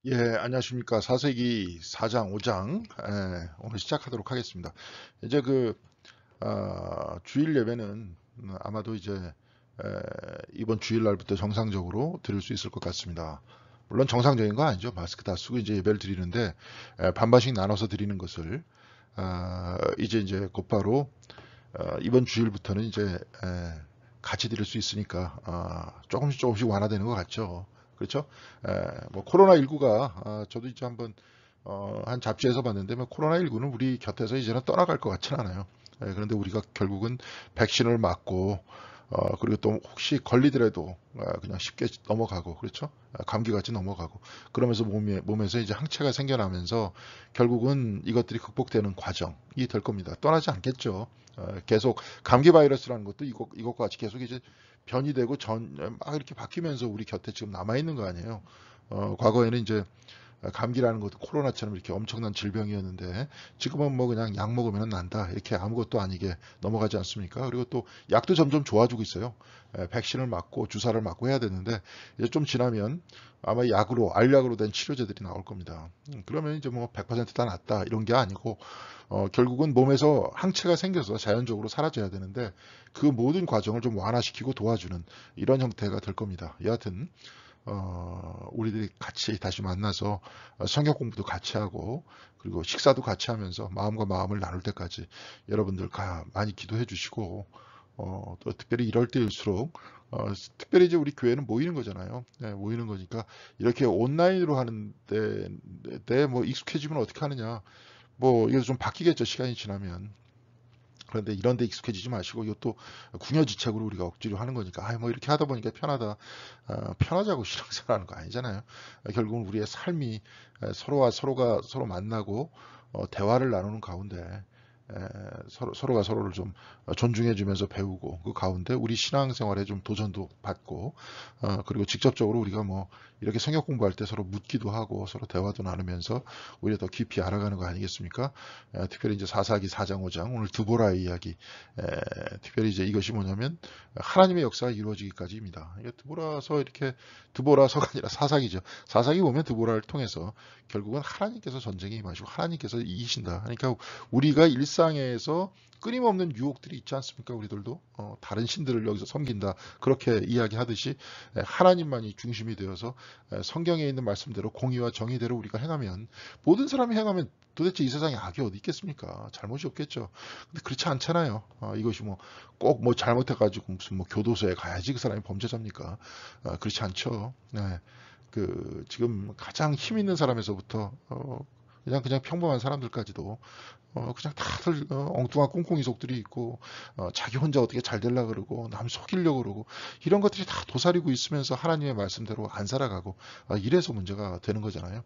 예, 안녕하십니까. 사세기 4장, 5장, 오늘 시작하도록 하겠습니다. 이제 주일 예배는 아마도 이제 이번 주일날부터 정상적으로 드릴 수 있을 것 같습니다. 물론 정상적인 건 아니죠. 마스크 다 쓰고 이제 예배를 드리는데, 반반씩 나눠서 드리는 것을, 이제 곧바로, 이번 주일부터는 이제, 같이 드릴 수 있으니까, 조금씩 조금씩 완화되는 것 같죠. 그렇죠? 뭐 코로나19가 저도 이제 한번 한 잡지에서 봤는데 뭐 코로나19는 우리 곁에서 이제는 떠나갈 것 같지는 않아요. 그런데 우리가 결국은 백신을 맞고 그리고 또 혹시 걸리더라도 그냥 쉽게 넘어가고 그렇죠? 감기같이 넘어가고 그러면서 몸에서 이제 항체가 생겨나면서 결국은 이것들이 극복되는 과정이 될 겁니다. 떠나지 않겠죠. 계속 감기 바이러스라는 것도 이것과 같이 계속 이제 변이 되고 막 이렇게 바뀌면서 우리 곁에 지금 남아 있는 거 아니에요. 과거에는 이제 감기라는 것도 코로나처럼 이렇게 엄청난 질병이었는데 지금은 뭐 그냥 약 먹으면 난다 이렇게 아무것도 아니게 넘어가지 않습니까? 그리고 또 약도 점점 좋아지고 있어요. 백신을 맞고 주사를 맞고 해야 되는데 이제 좀 지나면 아마 알약으로 된 치료제들이 나올 겁니다. 그러면 이제 뭐 100%다 낫다 이런 게 아니고 결국은 몸에서 항체가 생겨서 자연적으로 사라져야 되는데 그 모든 과정을 좀 완화시키고 도와주는 이런 형태가 될 겁니다. 여하튼 우리들이 같이 다시 만나서 성경 공부도 같이 하고 그리고 식사도 같이 하면서 마음과 마음을 나눌 때까지 여러분들과 많이 기도해 주시고 또 특별히 이럴 때일수록 특별히 이제 우리 교회는 모이는 거잖아요. 네, 모이는 거니까 이렇게 온라인으로 하는데 뭐 익숙해지면 어떻게 하느냐. 뭐 이게 좀 바뀌겠죠. 시간이 지나면. 그런데 이런 데 익숙해지지 마시고 이것도 궁여지책으로 우리가 억지로 하는 거니까 뭐 이렇게 하다 보니까 편하다. 편하자고 신앙생활하는 거 아니잖아요. 결국은 우리의 삶이 서로와 서로가 서로 만나고 대화를 나누는 가운데 서로가 서로를 좀 존중해 주면서 배우고 그 가운데 우리 신앙생활에 좀 도전도 받고 그리고 직접적으로 우리가 뭐 이렇게 성경 공부할 때 서로 묻기도 하고 서로 대화도 나누면서 오히려 더 깊이 알아가는 거 아니겠습니까? 특별히 이제 사사기 4장 5장 오늘 드보라의 이야기 특별히 이제 이것이 뭐냐면 하나님의 역사가 이루어지기까지입니다. 이게 드보라서가 아니라 사사기죠. 사사기 보면 드보라를 통해서 결국은 하나님께서 전쟁에 임하시고 하나님께서 이기신다. 그러니까 우리가 일상에서 끊임없는 유혹들이 있지 않습니까? 우리들도 다른 신들을 여기서 섬긴다. 그렇게 이야기하듯이 하나님만이 중심이 되어서 성경에 있는 말씀대로 공의와 정의대로 우리가 행하면 모든 사람이 행하면 도대체 이 세상에 악이 어디 있겠습니까? 잘못이 없겠죠. 근데 그렇지 않잖아요. 이것이 뭐 꼭 뭐 잘못해가지고 무슨 뭐 교도소에 가야지 그 사람이 범죄자입니까? 그렇지 않죠. 네. 지금 가장 힘 있는 사람에서부터 그냥 평범한 사람들까지도 그냥 다들 엉뚱한 꽁꽁이 속들이 있고 자기 혼자 어떻게 잘 되려고 그러고 남 속이려고 그러고 이런 것들이 다 도사리고 있으면서 하나님의 말씀대로 안 살아가고 이래서 문제가 되는 거잖아요.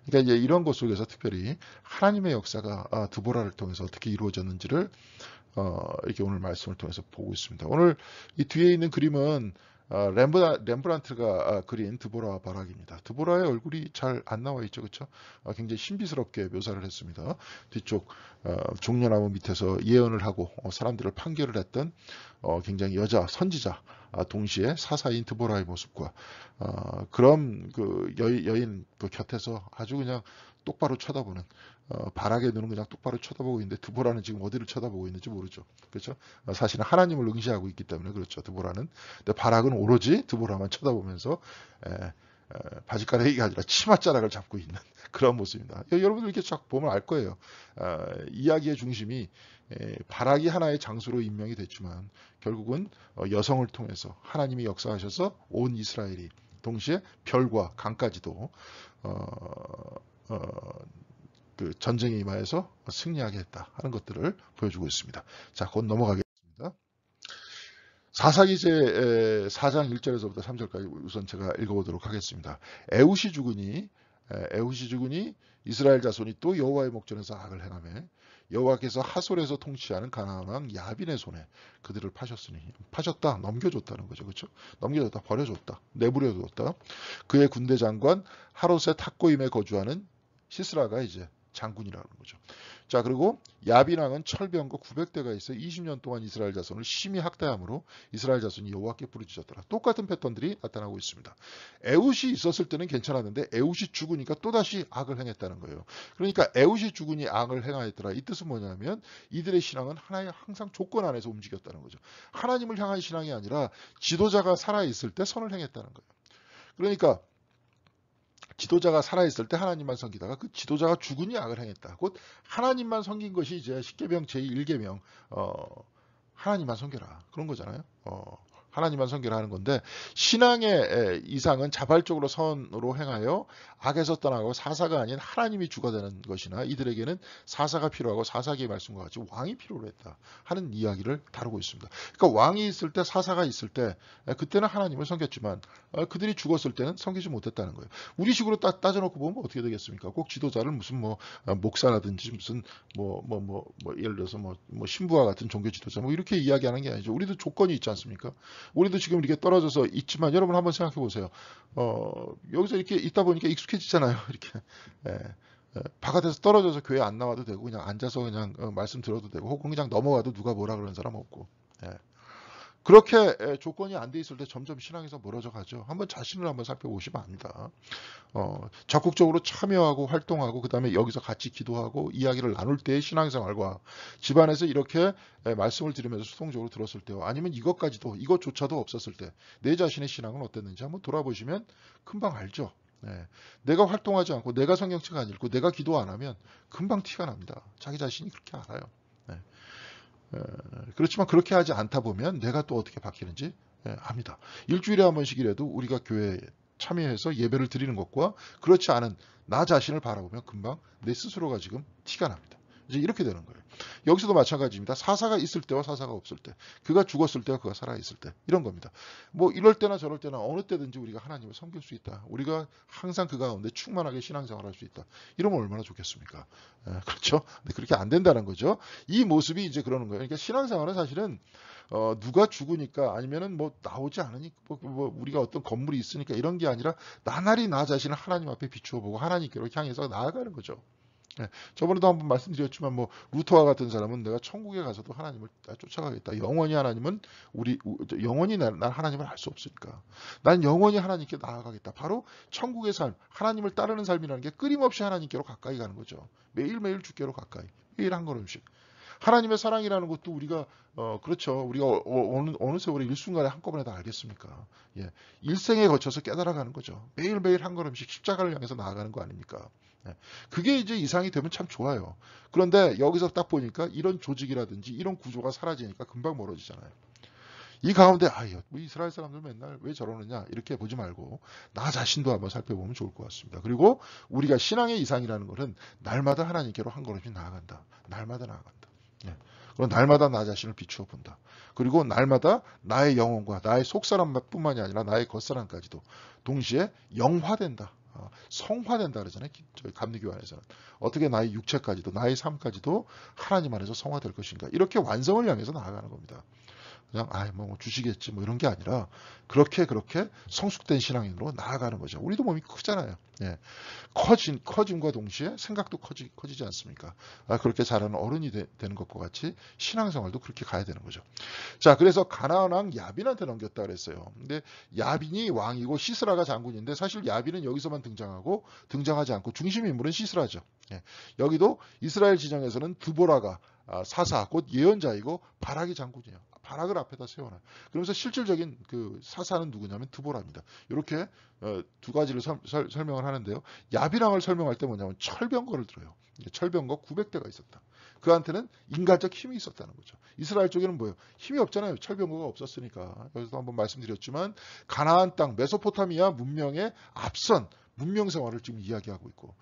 그러니까 이제 이런 것 속에서 특별히 하나님의 역사가 드보라를 통해서 어떻게 이루어졌는지를 이렇게 오늘 말씀을 통해서 보고 있습니다. 오늘 이 뒤에 있는 그림은 렘브란트가 그린 드보라 바락입니다. 드보라의 얼굴이 잘 안 나와 있죠, 그렇죠? 굉장히 신비스럽게 묘사를 했습니다. 뒤쪽 종려나무 밑에서 예언을 하고 사람들을 판결을 했던 굉장히 여자 선지자 동시에 사사인 드보라의 모습과 그런 그 여인 그 곁에서 아주 그냥 똑바로 쳐다보는 바락의 눈은 그냥 똑바로 쳐다보고 있는데 드보라는 지금 어디를 쳐다보고 있는지 모르죠. 그렇죠? 사실은 하나님을 응시하고 있기 때문에 그렇죠. 드보라는. 근데 바락은 오로지 드보라만 쳐다보면서 바지가랑이가 아니라 치맛자락을 잡고 있는 그런 모습입니다. 여러분들 이렇게 쫙 보면 알 거예요. 이야기의 중심이 바락이 하나의 장수로 임명이 됐지만 결국은 여성을 통해서 하나님이 역사하셔서 온 이스라엘이 동시에 별과 강까지도 어, 어, 그 전쟁에 임하여서 승리하게 했다 하는 것들을 보여주고 있습니다. 자, 곧 넘어가겠습니다. 사사기제 4장 1절에서부터 3절까지 우선 제가 읽어보도록 하겠습니다. 에웃이 죽으니 이스라엘 자손이 또 여호와의 목전에서 악을 행하며 여호와께서 하솔에서 통치하는 가나안 왕 야빈의 손에 그들을 파셨다 넘겨줬다는 거죠. 그렇죠? 넘겨줬다 버려줬다 내버려뒀다. 그의 군대 장관 하롯의 탁고임에 거주하는 시스라가 이제 장군이라는 거죠. 자, 그리고 야빈왕은 철병거 900대가 있어 20년 동안 이스라엘 자손을 심히 학대함으로 이스라엘 자손이 여호와께 부르짖었더라. 똑같은 패턴들이 나타나고 있습니다. 에훗이 있었을 때는 괜찮았는데 에훗이 죽으니까 또다시 악을 행했다는 거예요. 그러니까 에훗이 죽으니 악을 행하였더라. 이 뜻은 뭐냐면 이들의 신앙은 하나의 항상 조건 안에서 움직였다는 거죠. 하나님을 향한 신앙이 아니라 지도자가 살아있을 때 선을 행했다는 거예요. 그러니까 지도자가 살아있을 때 하나님만 섬기다가 그 지도자가 죽으니 악을 행했다. 곧 하나님만 섬긴 것이 이제 십계명 제1계명 하나님만 섬겨라 그런 거잖아요. 하나님만 섬기라 하는 건데 신앙의 이상은 자발적으로 선으로 행하여 악에서 떠나고 사사가 아닌 하나님이 주가 되는 것이나 이들에게는 사사가 필요하고 사사기의 말씀과 같이 왕이 필요로 했다 하는 이야기를 다루고 있습니다. 그러니까 왕이 있을 때 사사가 있을 때 그때는 하나님을 섬겼지만 그들이 죽었을 때는 섬기지 못했다는 거예요. 우리 식으로 따져놓고 보면 어떻게 되겠습니까? 꼭 지도자를 무슨 목사라든지 무슨 예를 들어서 신부와 같은 종교 지도자 이렇게 이야기하는 게 아니죠. 우리도 조건이 있지 않습니까? 우리도 지금 이렇게 떨어져서 있지만 여러분 한번 생각해 보세요. 여기서 이렇게 있다 보니까 익숙해지잖아요. 이렇게 바깥에서 떨어져서 교회 안 나와도 되고 그냥 앉아서 그냥 말씀 들어도 되고 혹은 그냥 넘어가도 누가 뭐라 그러는 사람 없고 그렇게 조건이 안 돼 있을 때 점점 신앙에서 멀어져 가죠. 한번 자신을 한번 살펴보시면 압니다. 적극적으로 참여하고 활동하고 그 다음에 여기서 같이 기도하고 이야기를 나눌 때의 신앙생활과 집안에서 이렇게 말씀을 들으면서 수동적으로 들었을 때요. 아니면 이것조차도 없었을 때 내 자신의 신앙은 어땠는지 한번 돌아보시면 금방 알죠. 내가 활동하지 않고 내가 성경책 안 읽고 내가 기도 안 하면 금방 티가 납니다. 자기 자신이 그렇게 알아요. 그렇지만 그렇게 하지 않다 보면 내가 또 어떻게 바뀌는지 압니다. 일주일에 한 번씩이라도 우리가 교회에 참여해서 예배를 드리는 것과 그렇지 않은 나 자신을 바라보면 금방 내 스스로가 지금 티가 납니다. 이제 이렇게 되는 거예요. 여기서도 마찬가지입니다. 사사가 있을 때와 사사가 없을 때, 그가 죽었을 때와 그가 살아있을 때 이런 겁니다. 이럴 때나 저럴 때나 어느 때든지 우리가 하나님을 섬길 수 있다. 우리가 항상 그 가운데 충만하게 신앙생활할 수 있다. 이러면 얼마나 좋겠습니까? 그렇죠? 근데 그렇게 안 된다는 거죠. 이 모습이 이제 그러는 거예요. 그러니까 신앙생활은 사실은 누가 죽으니까 아니면은 나오지 않으니까 우리가 어떤 건물이 있으니까 이런 게 아니라 나날이 나 자신을 하나님 앞에 비추어 보고 하나님께로 향해서 나아가는 거죠. 저번에도 한번 말씀드렸지만 루터와 같은 사람은 내가 천국에 가서도 하나님을 쫓아가겠다. 영원히 하나님은 영원히 난 하나님을 알 수 없으니까 난 영원히 하나님께 나아가겠다. 바로 천국의 삶, 하나님을 따르는 삶이라는 게 끊임없이 하나님께로 가까이 가는 거죠. 매일매일 주께로 가까이, 매일 한 걸음씩. 하나님의 사랑이라는 것도 우리가 그렇죠. 우리가 어느 세월에 일순간에 한꺼번에 다 알겠습니까? 일생에 거쳐서 깨달아가는 거죠. 매일매일 한 걸음씩 십자가를 향해서 나아가는 거 아닙니까? 그게 이제 이상이 되면 참 좋아요. 그런데 여기서 딱 보니까 이런 조직이라든지 이런 구조가 사라지니까 금방 멀어지잖아요. 이 가운데 이스라엘 사람들 맨날 왜 저러느냐 이렇게 보지 말고 나 자신도 한번 살펴보면 좋을 것 같습니다. 그리고 우리가 신앙의 이상이라는 것은 날마다 하나님께로 한 걸음씩 나아간다. 날마다 나아간다. 그리고 날마다 나 자신을 비추어 본다. 그리고 날마다 나의 영혼과 나의 속사람뿐만이 아니라 나의 겉사람까지도 동시에 영화된다. 성화된다 그러잖아요. 저희 감리교환에서는 어떻게 나의 육체까지도 나의 삶까지도 하나님 안에서 성화될 것인가 이렇게 완성을 향해서 나아가는 겁니다. 그냥 주시겠지 이런 게 아니라 그렇게 성숙된 신앙인으로 나아가는 거죠. 우리도 몸이 크잖아요. 커짐과 동시에 생각도 커지지 않습니까? 그렇게 자라는 어른이 되는 것과 같이 신앙생활도 그렇게 가야 되는 거죠. 자, 그래서 가나안 왕 야빈한테 넘겼다 그랬어요. 근데 야빈이 왕이고 시스라가 장군인데 사실 야빈은 여기서만 등장하지 않고 중심 인물은 시스라죠. 여기도 이스라엘 지정에서는 드보라가 사사 곧 예언자이고 바락이 장군이에요. 바락을 앞에다 세워놔요. 그러면서 실질적인 그 사사는 누구냐면 드보라입니다. 이렇게 두 가지를 설명을 하는데요. 야비랑을 설명할 때 뭐냐면 철병거를 들어요. 철병거 900대가 있었다. 그한테는 인간적 힘이 있었다는 거죠. 이스라엘 쪽에는 뭐예요? 힘이 없잖아요. 철병거가 없었으니까. 여기서 한번 말씀드렸지만 가나안 땅 메소포타미아 문명의 앞선 문명 생활을 지금 이야기하고 있고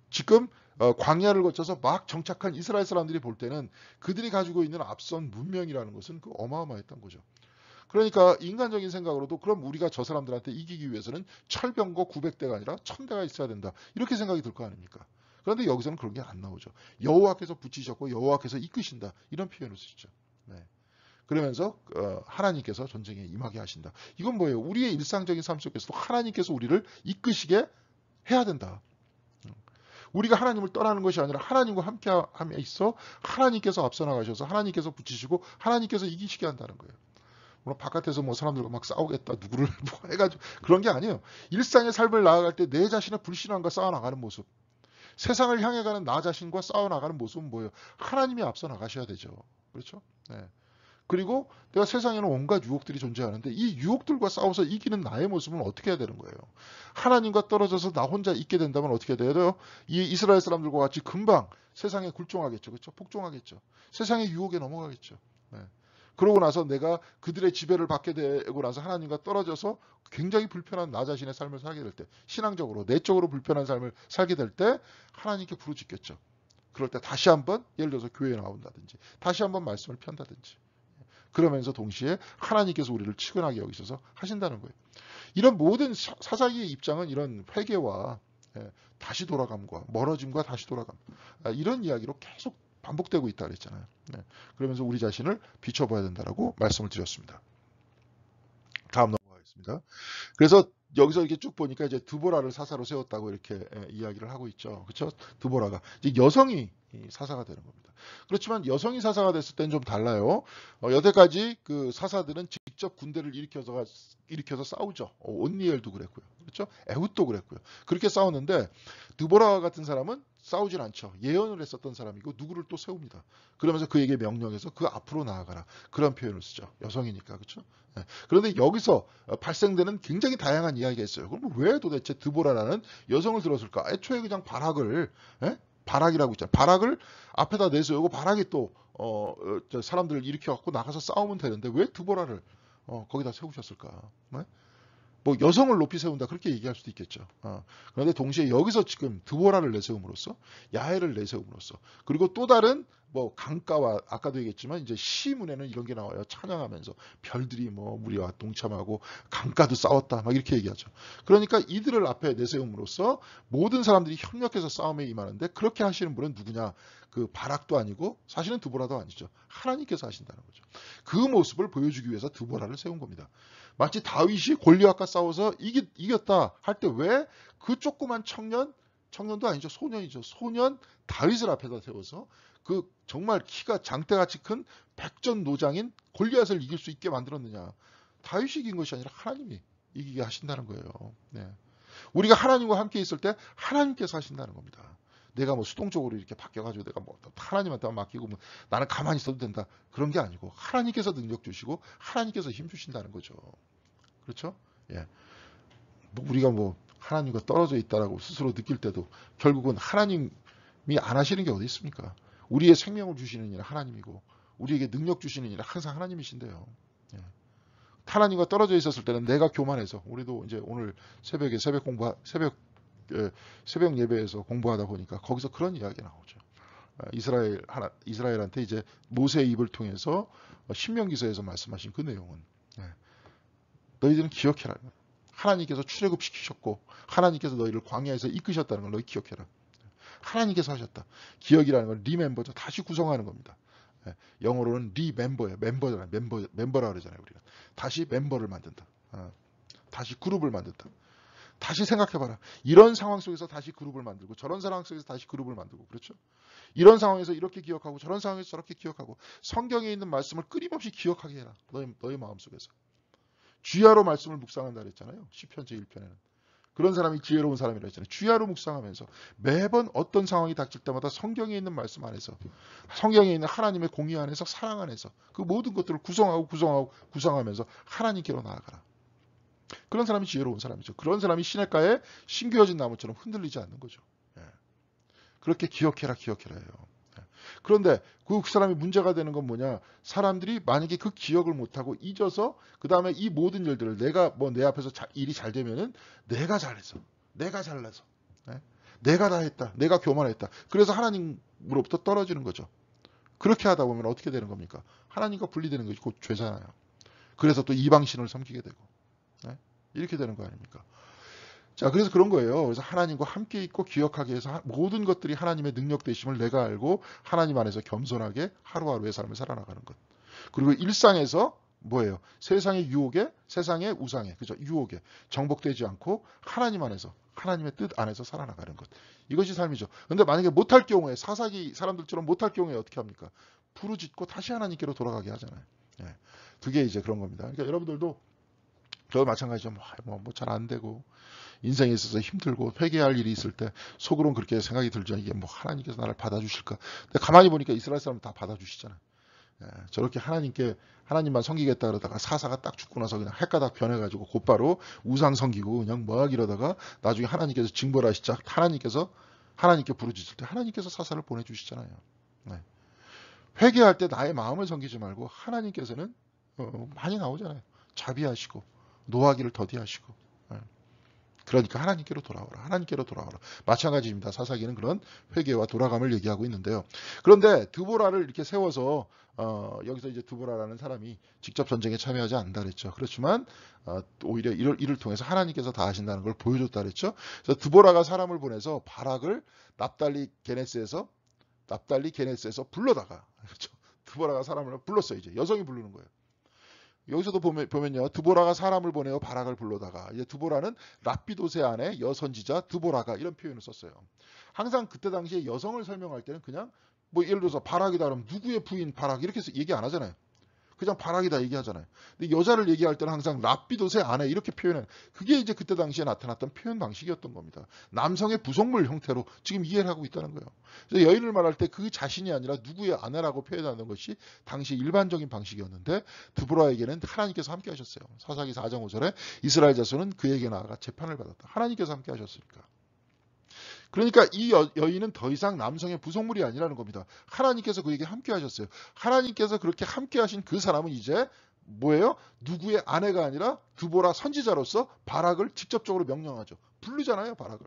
지금 광야를 거쳐서 막 정착한 이스라엘 사람들이 볼 때는 그들이 가지고 있는 앞선 문명이라는 것은 어마어마했던 거죠. 그러니까 인간적인 생각으로도 그럼 우리가 저 사람들한테 이기기 위해서는 철병거 900대가 아니라 1000대가 있어야 된다. 이렇게 생각이 들 거 아닙니까? 그런데 여기서는 그런 게 안 나오죠. 여호와께서 붙이셨고 여호와께서 이끄신다. 이런 표현을 쓰죠. 그러면서 하나님께서 전쟁에 임하게 하신다. 이건 뭐예요? 우리의 일상적인 삶 속에서도 하나님께서 우리를 이끄시게 해야 된다. 우리가 하나님을 떠나는 것이 아니라 하나님과 함께함에 있어 하나님께서 앞서 나가셔서 하나님께서 붙이시고 하나님께서 이기시게 한다는 거예요. 물론 바깥에서 뭐 사람들과 막 싸우겠다 누구를 뭐 해가지고 그런 게 아니에요. 일상의 삶을 나아갈 때 내 자신의 불신앙과 싸워나가는 모습, 세상을 향해 가는 나 자신과 싸워나가는 모습은 뭐예요? 하나님이 앞서 나가셔야 되죠. 그렇죠? 네. 그리고 내가 세상에는 온갖 유혹들이 존재하는데 이 유혹들과 싸워서 이기는 나의 모습은 어떻게 해야 되는 거예요? 하나님과 떨어져서 나 혼자 있게 된다면 어떻게 해야 돼요? 이 이스라엘 사람들과 같이 금방 세상에 굴종하겠죠. 그렇죠? 복종하겠죠. 세상의 유혹에 넘어가겠죠. 네. 그러고 나서 내가 그들의 지배를 받게 되고 나서 하나님과 떨어져서 굉장히 불편한 나 자신의 삶을 살게 될 때, 신앙적으로 내적으로 불편한 삶을 살게 될 때 하나님께 부르짖겠죠. 그럴 때 다시 한번 예를 들어서 교회에 나온다든지 다시 한번 말씀을 편다든지 그러면서 동시에 하나님께서 우리를 측은하게 여기셔서 하신다는 거예요. 이런 모든 사사기의 입장은 이런 회개와 다시 돌아감과 멀어짐과 다시 돌아감 이런 이야기로 계속 반복되고 있다 그랬잖아요. 그러면서 우리 자신을 비춰봐야 된다라고 말씀을 드렸습니다. 다음 넘어가겠습니다. 그래서 여기서 이렇게 쭉 보니까 이제 드보라를 사사로 세웠다고 이렇게 이야기를 하고 있죠. 그렇죠? 드보라가 이제 여성이 사사가 되는 겁니다. 그렇지만 여성이 사사가 됐을 때는 좀 달라요. 여태까지 그 사사들은 직접 군대를 일으켜서 싸우죠. 온니엘도 그랬고요. 그렇죠? 에훗도 그랬고요. 그렇게 싸웠는데 드보라 같은 사람은 싸우질 않죠. 예언을 했었던 사람이고 누구를 또 세웁니다. 그러면서 그에게 명령해서 그 앞으로 나아가라. 그런 표현을 쓰죠. 여성이니까. 그렇죠? 네. 그런데 여기서 발생되는 굉장히 다양한 이야기가 있어요. 그럼 왜 도대체 드보라라는 여성을 들었을까? 애초에 그냥 바락이라고 있잖아요. 바락을 앞에다 내세우고 바락이 또 사람들을 일으켜 갖고 나가서 싸우면 되는데 왜 드보라를 거기다 세우셨을까? 네? 뭐 여성을 높이 세운다 그렇게 얘기할 수도 있겠죠. 그런데 동시에 여기서 지금 드보라를 내세움으로써 야훼를 내세움으로써 그리고 또 다른 뭐 강가와 아까도 얘기했지만 이제 시문에는 이런 게 나와요. 찬양하면서 별들이 뭐 우리와 동참하고 강가도 싸웠다 막 이렇게 얘기하죠. 그러니까 이들을 앞에 내세움으로써 모든 사람들이 협력해서 싸움에 임하는데 그렇게 하시는 분은 누구냐? 그 바락도 아니고 사실은 드보라도 아니죠. 하나님께서 하신다는 거죠. 그 모습을 보여주기 위해서 드보라를 세운 겁니다. 마치 다윗이 골리앗과 싸워서 이겼다 할 때 왜 그 조그만 청년도 아니죠. 소년이죠. 소년 다윗을 앞에다 세워서 그 정말 키가 장대같이 큰 백전노장인 골리앗을 이길 수 있게 만들었느냐. 다윗이 이긴 것이 아니라 하나님이 이기게 하신다는 거예요. 네. 우리가 하나님과 함께 있을 때 하나님께서 하신다는 겁니다. 내가 뭐 수동적으로 이렇게 바뀌어가지고 내가 뭐 하나님한테만 맡기고 뭐 나는 가만히 있어도 된다. 그런 게 아니고 하나님께서 능력 주시고 하나님께서 힘 주신다는 거죠. 그렇죠? 예. 뭐 우리가 뭐 하나님과 떨어져 있다라고 스스로 느낄 때도 결국은 하나님이 안 하시는 게 어디 있습니까? 우리의 생명을 주시는 이는 하나님이고 우리에게 능력 주시는 이는 항상 하나님이신데요. 예. 하나님과 떨어져 있었을 때는 내가 교만해서 우리도 이제 오늘 새벽에 새벽 예배에서 공부하다 보니까 거기서 그런 이야기가 나오죠. 이스라엘한테 이제 모세의 입을 통해서 신명기서에서 말씀하신 그 내용은 너희들은 기억해라. 하나님께서 출애굽시키셨고 하나님께서 너희를 광야에서 이끄셨다는 걸 너희 기억해라. 하나님께서 하셨다. 기억이라는 건 리멤버죠. 다시 구성하는 겁니다. 영어로는 리멤버예요. 멤버라 그러잖아요. 우리가 다시 멤버를 만든다. 다시 그룹을 만든다. 다시 생각해봐라. 이런 상황 속에서 다시 그룹을 만들고 저런 상황 속에서 다시 그룹을 만들고 그렇죠? 이런 상황에서 이렇게 기억하고 저런 상황에서 저렇게 기억하고 성경에 있는 말씀을 끊임없이 기억하게 해라. 너희 마음속에서. 주야로 말씀을 묵상한다 그랬잖아요. 시편 제1편에는. 그런 사람이 지혜로운 사람이라 했잖아요. 주야로 묵상하면서 매번 어떤 상황이 닥칠 때마다 성경에 있는 말씀 안에서 성경에 있는 하나님의 공의 안에서 사랑 안에서 그 모든 것들을 구성하면서 하나님께로 나아가라. 그런 사람이 지혜로운 사람이죠. 그런 사람이 시냇가에 심겨진 나무처럼 흔들리지 않는 거죠. 그렇게 기억해라 해요. 그런데 그 사람이 문제가 되는 건 뭐냐? 사람들이 만약에 그 기억을 못하고 잊어서 그 다음에 이 모든 일들을 내가 뭐 내 앞에서 일이 잘 되면은 내가 잘해서 내가 잘나서 내가 다 했다. 내가 교만했다. 그래서 하나님으로부터 떨어지는 거죠. 그렇게 하다 보면 어떻게 되는 겁니까? 하나님과 분리되는 것이 곧 죄잖아요. 그래서 또 이방신을 섬기게 되고 이렇게 되는 거 아닙니까? 자, 그래서 그런 거예요. 그래서 하나님과 함께 있고 기억하게 해서 모든 것들이 하나님의 능력 되심을 내가 알고 하나님 안에서 겸손하게 하루하루의 삶을 살아나가는 것. 그리고 일상에서 뭐예요? 세상의 유혹에, 세상의 우상에, 그죠? 유혹에 정복되지 않고 하나님 안에서, 하나님의 뜻 안에서 살아나가는 것. 이것이 삶이죠. 근데 만약에 못할 경우에, 사사기 사람들처럼 못할 경우에 어떻게 합니까? 부르짖고 다시 하나님께로 돌아가게 하잖아요. 예. 그게 이제 그런 겁니다. 그러니까 여러분들도 저도 마찬가지죠. 뭐 잘 안 되고 인생에 있어서 힘들고 회개할 일이 있을 때 속으로는 그렇게 생각이 들죠. 이게 뭐 하나님께서 나를 받아주실까? 근데 가만히 보니까 이스라엘 사람 다 받아주시잖아요. 예, 저렇게 하나님만 섬기겠다 그러다가 사사가 딱 죽고 나서 그냥 헷가닥 변해가지고 곧바로 우상 섬기고 그냥 뭐하기 이러다가 나중에 하나님께서 징벌하시자 하나님께 부르짖을 때 하나님께서 사사를 보내주시잖아요. 네. 회개할 때 나의 마음을 섬기지 말고 하나님께서는 많이 나오잖아요. 자비하시고 노하기를 더디하시고. 예. 그러니까 하나님께로 돌아오라. 하나님께로 돌아오라. 마찬가지입니다. 사사기는 그런 회개와 돌아감을 얘기하고 있는데요. 그런데 드보라를 이렇게 세워서 여기서 이제 드보라라는 사람이 직접 전쟁에 참여하지 않는다 그랬죠. 그렇지만 오히려 이를 통해서 하나님께서 다 하신다는 걸 보여줬다 그랬죠. 그래서 드보라가 사람을 보내서 바락을 납달리 게네스에서 불러다가 그렇죠. 드보라가 사람을 불렀어요. 이제 여성이 부르는 거예요. 여기서도 보면요. 드보라가 사람을 보내어 바락을 불러다가 이제 드보라는 랍비도세 안에 여선지자 드보라가 이런 표현을 썼어요. 항상 그때 당시에 여성을 설명할 때는 그냥 뭐 예를 들어서 바락이다 그러면 누구의 부인 바락 이렇게 해서 얘기 안 하잖아요. 그냥 바락이다 얘기하잖아요. 근데 여자를 얘기할 때는 항상 랍비도세 안에 이렇게 표현해요. 그게 이제 그때 당시에 나타났던 표현 방식이었던 겁니다. 남성의 부속물 형태로 지금 이해를 하고 있다는 거예요. 그래서 여인을 말할 때 그 자신이 아니라 누구의 아내라고 표현하는 것이 당시 일반적인 방식이었는데 드보라에게는 하나님께서 함께 하셨어요. 사사기 4장 5절에 이스라엘 자손은 그에게 나아가 재판을 받았다. 하나님께서 함께 하셨으니까. 그러니까 이 여인은 더 이상 남성의 부속물이 아니라는 겁니다. 하나님께서 그에게 함께 하셨어요. 하나님께서 그렇게 함께 하신 그 사람은 이제 뭐예요? 누구의 아내가 아니라 드보라 선지자로서 바락을 직접적으로 명령하죠. 부르잖아요, 바락을.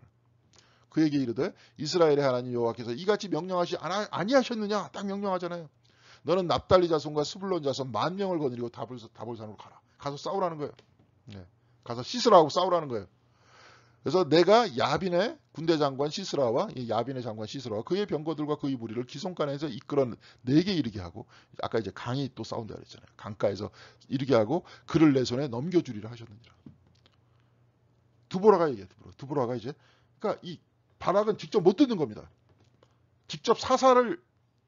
그에게 이르되 이스라엘의 하나님 여호와께서 이같이 명령하시 아니하셨느냐? 딱 명령하잖아요. 너는 납달리 자손과 스불론 자손 10,000명을 거느리고 다볼산으로 가라. 가서 싸우라는 거예요. 네. 가서 시스라하고 싸우라는 거예요. 그래서 내가 야빈의 군대 장관 시스라와 야빈의 장관 시스라와 그의 병거들과 그의 무리를 기송간에서 이끌어 내게 이르게 하고 아까 이제 강이 또 싸운다 그랬잖아요. 강가에서 이르게 하고 그를 내 손에 넘겨주리라 하셨느니라. 드보라가 얘기해. 드보라가 이제 그러니까 이 바락은 직접 못 듣는 겁니다. 직접 사사를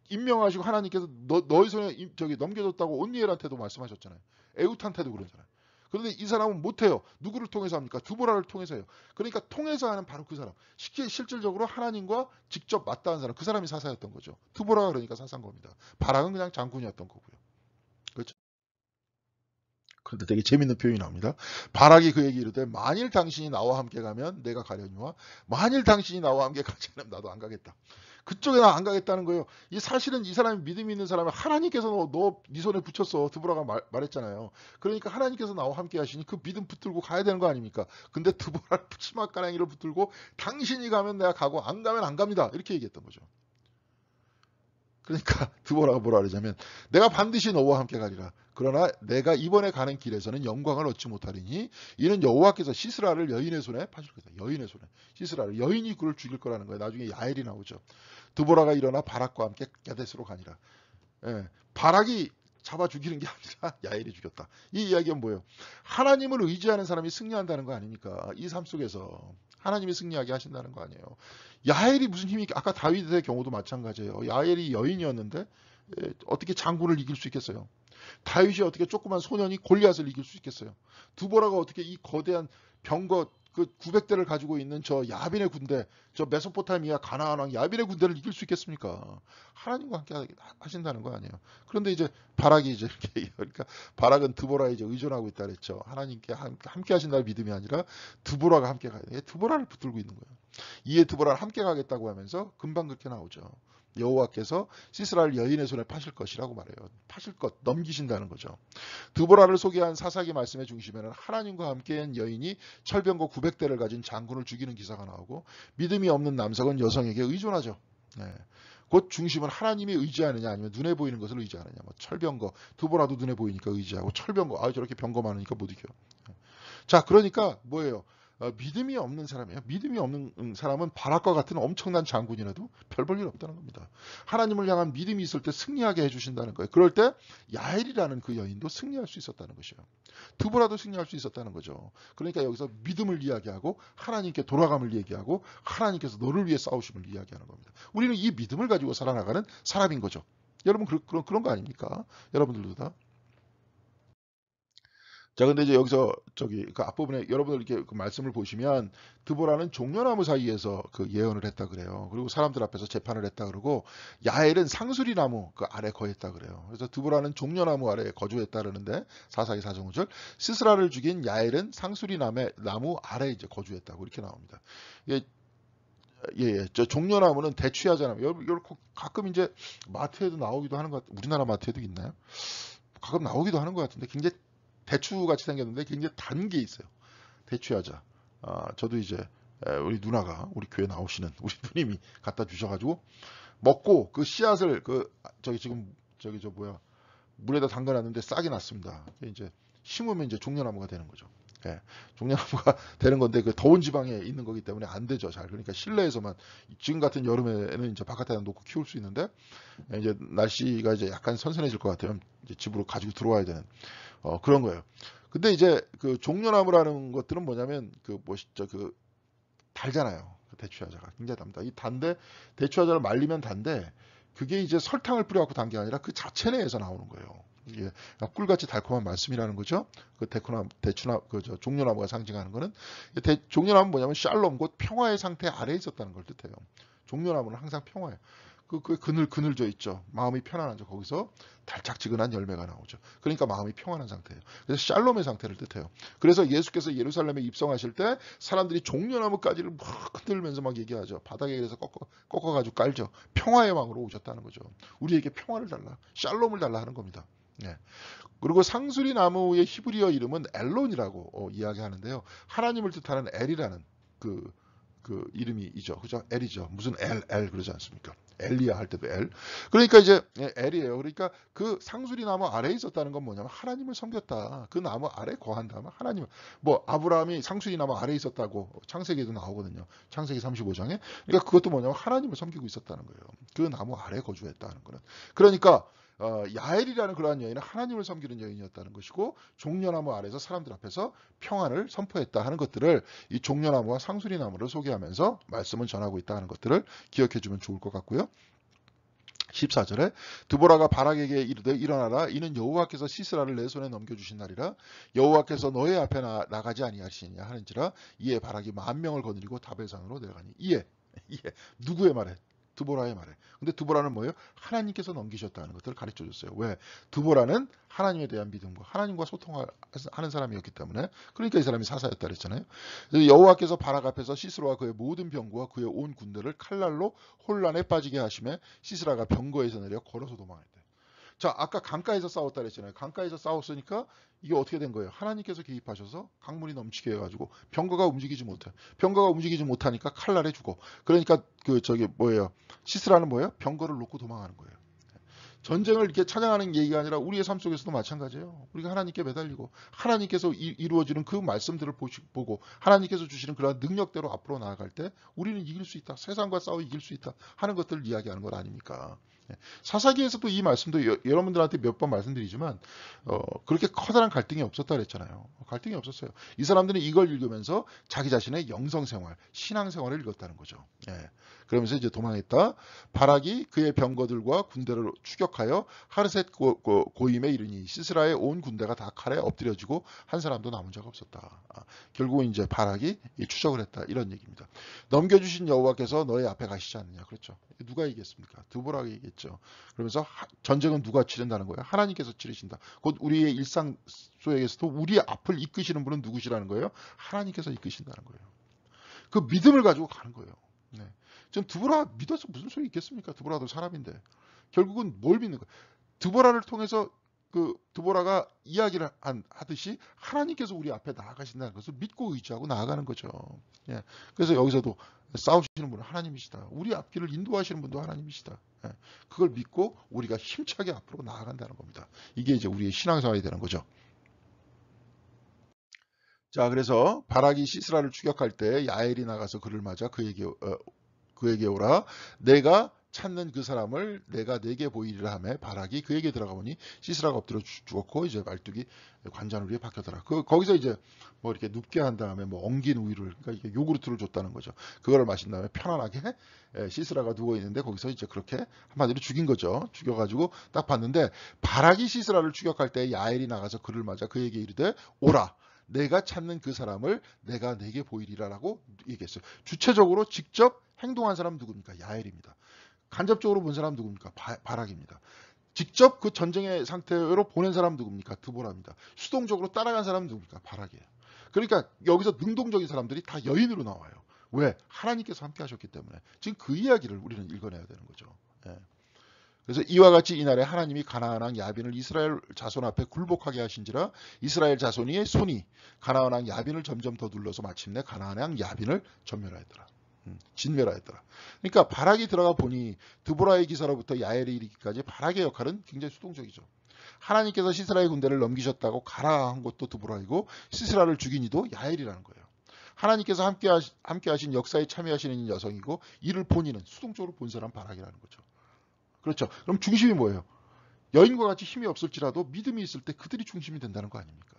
임명하시고 하나님께서 너희 손에 넘겨줬다고 온니엘한테도 말씀하셨잖아요. 에웃한테도 그러잖아요. 그런데 이 사람은 못해요. 누구를 통해서 합니까? 드보라를 통해서 해요. 그러니까 통해서 하는 바로 그 사람. 실질적으로 하나님과 직접 맞닿은 사람. 그 사람이 사사였던 거죠. 드보라가 그러니까 사사인 겁니다. 바락은 그냥 장군이었던 거고요. 그렇죠? 그런데 되게 재밌는 표현이 나옵니다. 바락이 그에게 이르되 만일 당신이 나와 함께 가면 내가 가려니와 만일 당신이 나와 함께 가지 않으면 나도 안 가겠다. 그쪽에 나 안 가겠다는 거예요. 이 사실은 이 사람이 믿음이 있는 사람은 하나님께서 네 손에 붙였어. 드보라가 말했잖아요. 그러니까 하나님께서 나와 함께 하시니 그 믿음 붙들고 가야 되는 거 아닙니까? 근데 드보라를 치맛가랑이를 붙들고 당신이 가면 내가 가고 안 가면 안 갑니다. 이렇게 얘기했던 거죠. 그러니까 드보라가 뭐라 그러냐면 내가 반드시 너와 함께 가리라. 그러나 내가 이번에 가는 길에서는 영광을 얻지 못하리니 이는 여호와께서 시스라를 여인의 손에 파실 거다. 여인의 손에 시스라를 여인이 그를 죽일 거라는 거예요. 나중에 야엘이 나오죠. 드보라가 일어나 바락과 함께 야데스로 가니라. 예, 바락이 잡아 죽이는 게 아니라 야엘이 죽였다. 이 이야기는 뭐예요? 하나님을 의지하는 사람이 승리한다는 거 아닙니까? 이 삶 속에서 하나님이 승리하게 하신다는 거 아니에요. 야엘이 무슨 힘이 아까 다윗의 경우도 마찬가지예요. 야엘이 여인이었는데 어떻게 장군을 이길 수 있겠어요? 다윗이 어떻게 조그만 소년이 골리앗을 이길 수 있겠어요? 드보라가 어떻게 이 거대한 병거 그 900대를 가지고 있는 저 야빈의 군대, 저 메소포타미아 가나안 왕 야빈의 군대를 이길 수 있겠습니까? 하나님과 함께 하신다는 거 아니에요. 그런데 이제 바락이 이제 이렇게 그러니까 바락은 드보라에 이제 의존하고 있다 그랬죠. 하나님께 함께 하신다는 믿음이 아니라 드보라가 함께 가야 돼. 드보라를 붙들고 있는 거예요. 이에 드보라를 함께 가겠다고 하면서 금방 그렇게 나오죠. 여호와께서 시스라를 여인의 손에 파실 것이라고 말해요. 파실 것, 넘기신다는 거죠. 드보라를 소개한 사사기 말씀의 중심에는 하나님과 함께한 여인이 철병거 900대를 가진 장군을 죽이는 기사가 나오고 믿음이 없는 남성은 여성에게 의존하죠. 네. 곧 중심은 하나님이 의지하느냐 아니면 눈에 보이는 것을 의지하느냐. 뭐 철병거, 드보라도 눈에 보이니까 의지하고 철병거, 저렇게 병거 많으니까 못 이겨. 자, 그러니까 뭐예요? 믿음이 없는 사람이에요. 믿음이 없는 사람은 바락과 같은 엄청난 장군이라도 별 볼 일 없다는 겁니다. 하나님을 향한 믿음이 있을 때 승리하게 해주신다는 거예요. 그럴 때 야엘이라는 그 여인도 승리할 수 있었다는 것이에요. 드보라도 승리할 수 있었다는 거죠. 그러니까 여기서 믿음을 이야기하고 하나님께 돌아감을 얘기하고 하나님께서 너를 위해 싸우심을 이야기하는 겁니다. 우리는 이 믿음을 가지고 살아나가는 사람인 거죠. 여러분 그런 거 아닙니까? 여러분들도 다. 자, 근데 이제 여기서 저기 그 앞부분에 여러분들 이렇게 그 말씀을 보시면 드보라는 종려나무 사이에서 그 예언을 했다 그래요. 그리고 사람들 앞에서 재판을 했다 그러고 야엘은 상수리 나무 그 아래 거했다 그래요. 그래서 드보라는 종려나무 아래 거주했다 그러는데 442 4.5절 시스라를 죽인 야엘은 상수리 나무 아래 이제 거주했다고 이렇게 나옵니다. 예, 예. 저 종려나무는 대추야자나무. 여러분 가끔 이제 마트에도 나오기도 하는 것 같아요. 우리나라 마트에도 있나요? 가끔 나오기도 하는 것 같은데 굉장히 대추같이 생겼는데 굉장히 단 게 있어요. 대추야자. 저도 이제 우리 누나가 우리 교회 나오시는 우리 누님이 갖다 주셔가지고 먹고 그 씨앗을 저기 지금 저기 저 뭐야 물에다 담가놨는데 싹이 났습니다. 이제 심으면 이제 종려나무가 되는 거죠. 예, 종려나무가 되는 건데 그 더운 지방에 있는 거기 때문에 안 되죠. 잘 그러니까 실내에서만 지금 같은 여름에는 이제 바깥에다 놓고 키울 수 있는데 이제 날씨가 이제 약간 선선해질 것 같으면 이제 집으로 가지고 들어와야 되는 그런 거예요. 근데 이제 그 종려나무라는 것들은 뭐냐면 그 뭐시죠 그 달잖아요. 그 대추야자가 굉장히 답니다. 이 단데 대추야자를 말리면 단데 그게 이제 설탕을 뿌려갖고 단 게 아니라 그 자체 내에서 나오는 거예요. 이게 꿀같이 달콤한 말씀이라는 거죠. 그 대추나 그저 종려나무가 상징하는 거는 종려나무는 뭐냐면 샬롬 곧 평화의 상태 아래에 있었다는 걸 뜻해요. 종려나무는 항상 평화예요. 그 그늘져 있죠. 마음이 편안하죠. 거기서 달짝지근한 열매가 나오죠. 그러니까 마음이 평안한 상태예요. 그래서 샬롬의 상태를 뜻해요. 그래서 예수께서 예루살렘에 입성하실 때 사람들이 종려나무까지를 막 흔들면서 막 얘기하죠. 바닥에 그래서 꺾어가지고 깔죠. 평화의 왕으로 오셨다는 거죠. 우리에게 평화를 달라, 샬롬을 달라 하는 겁니다. 네. 그리고 상수리 나무의 히브리어 이름은 엘론이라고 이야기하는데요. 하나님을 뜻하는 엘이라는 그 이름이죠. 그죠? 엘이죠. 무슨 엘 그러지 않습니까? 엘리야 할 때도 엘. 그러니까 이제 엘이에요. 그러니까 그 상수리 나무 아래에 있었다는 건 뭐냐면 하나님을 섬겼다. 그 나무 아래 거한다면 하나님을 뭐 아브라함이 상수리 나무 아래에 있었다고 창세기에도 나오거든요. 창세기 35장에. 그러니까 그것도 뭐냐면 하나님을 섬기고 있었다는 거예요. 그 나무 아래에 거주했다는 거는. 그러니까 야엘이라는 그러한 여인은 하나님을 섬기는 여인이었다는 것이고 종려나무 아래서 사람들 앞에서 평안을 선포했다 하는 것들을 이 종려나무와 상수리나무를 소개하면서 말씀을 전하고 있다 하는 것들을 기억해 주면 좋을 것 같고요. 14절에 드보라가 바락에게 이르되 일어나라 이는 여호와께서 시스라를 내 손에 넘겨주신 날이라 여호와께서 너의 앞에 나가지 아니하시느냐 하는지라 이에 바락이 10,000명을 거느리고 다벨산으로 내려가니 이에 누구의 말에 드보라의 말에. 근데 드보라는 뭐예요? 하나님께서 넘기셨다는 것들을 가르쳐 줬어요. 왜? 드보라는 하나님에 대한 믿음과 하나님과 소통하는 사람이었기 때문에 그러니까 이 사람이 사사였다 그랬잖아요. 여호와께서 바락 앞에서 시스라와 그의 모든 병거와 그의 온 군대를 칼날로 혼란에 빠지게 하심에 시스라가 병거에서 내려 걸어서 도망했대. 자, 아까 강가에서 싸웠다 그랬잖아요. 강가에서 싸웠으니까 이게 어떻게 된 거예요? 하나님께서 개입하셔서 강물이 넘치게 해가지고 병거가 움직이지 못해. 병거가 움직이지 못하니까 칼날에 죽어. 그러니까 그 저기 뭐예요? 시스라는 뭐예요? 병거를 놓고 도망하는 거예요. 전쟁을 이렇게 찬양하는 얘기가 아니라 우리의 삶 속에서도 마찬가지예요. 우리가 하나님께 매달리고 하나님께서 이루어지는 그 말씀들을 보고 하나님께서 주시는 그런 능력대로 앞으로 나아갈 때 우리는 이길 수 있다. 세상과 싸워 이길 수 있다 하는 것들을 이야기하는 것 아닙니까? 사사기에서도 이 말씀도 여러분들한테 몇 번 말씀드리지만 그렇게 커다란 갈등이 없었다 그랬잖아요. 갈등이 없었어요. 이 사람들은 이걸 읽으면서 자기 자신의 영성생활, 신앙생활을 읽었다는 거죠. 예. 그러면서 이제 도망했다. 바락이 그의 병거들과 군대를 추격하여 하르셋 고임에 이르니 시스라의 온 군대가 다 칼에 엎드려지고 한 사람도 남은 자가 없었다. 결국은 이제 바락이 추적을 했다. 이런 얘기입니다. 넘겨주신 여호와께서 너의 앞에 가시지 않느냐. 그렇죠. 누가 이겼습니까? 드보라가 이겼죠. 그러면서 전쟁은 누가 치른다는 거예요? 하나님께서 치르신다. 곧 우리의 일상 속에서도 우리의 앞을 이끄시는 분은 누구시라는 거예요? 하나님께서 이끄신다는 거예요. 그 믿음을 가지고 가는 거예요. 네. 전 드보라 믿어서 무슨 소리 있겠습니까? 드보라도 사람인데. 결국은 뭘 믿는 거예요? 드보라를 통해서 그 드보라가 이야기를 하듯이 하나님께서 우리 앞에 나아가신다는 것을 믿고 의지하고 나아가는 거죠. 예. 그래서 여기서도 싸우시는 분은 하나님이시다. 우리 앞길을 인도하시는 분도 하나님이시다. 예. 그걸 믿고 우리가 힘차게 앞으로 나아간다는 겁니다. 이게 이제 우리의 신앙생활이 되는 거죠. 자, 그래서 바락이 시스라를 추격할 때 야엘이 나가서 그를 맞아 그에게 오라. 내가 찾는 그 사람을 내가 내게 보이리라 하며 바락이 그에게 들어가 보니 시스라가 엎드려 죽었고 이제 말뚝이 관자놀 위에 박혔더라. 거기서 이제 뭐 이렇게 눕게 한 다음에 뭐 엉긴 우유를, 그러니까 이게 요구르트를 줬다는 거죠. 그거를 마신 다음에 편안하게 시스라가 누워 있는데 거기서 이제 그렇게 한마디로 죽인 거죠. 죽여가지고 딱 봤는데 바락이 시스라를 추격할 때 야엘이 나가서 그를 맞아 그에게 이르되 오라. 내가 찾는 그 사람을 내가 내게 보이리라라고 얘기했어요. 주체적으로 직접 행동한 사람 누굽니까? 야엘입니다. 간접적으로 본 사람 누굽니까? 바락입니다. 직접 그 전쟁의 상태로 보낸 사람 누굽니까? 드보라입니다. 수동적으로 따라간 사람 누굽니까? 바락이에요. 그러니까 여기서 능동적인 사람들이 다 여인으로 나와요. 왜? 하나님께서 함께 하셨기 때문에. 지금 그 이야기를 우리는 읽어내야 되는 거죠. 예. 그래서 이와 같이 이날에 하나님이 가나안 왕 야빈을 이스라엘 자손 앞에 굴복하게 하신지라 이스라엘 자손의 손이 가나안 왕 야빈을 점점 더 눌러서 마침내 가나안 왕 야빈을 전멸하였더라. 진멸하였더라. 그러니까 바락이 들어가 보니 드보라의 기사로부터 야엘에 이르기까지 바락의 역할은 굉장히 수동적이죠. 하나님께서 시스라의 군대를 넘기셨다고 가라 한 것도 드보라이고 시스라를 죽인 이도 야엘이라는 거예요. 하나님께서 함께 하신 역사에 참여하시는 여성이고 이를 본 이는 수동적으로 본 사람 바락이라는 거죠. 그렇죠. 그럼 중심이 뭐예요? 여인과 같이 힘이 없을지라도 믿음이 있을 때 그들이 중심이 된다는 거 아닙니까?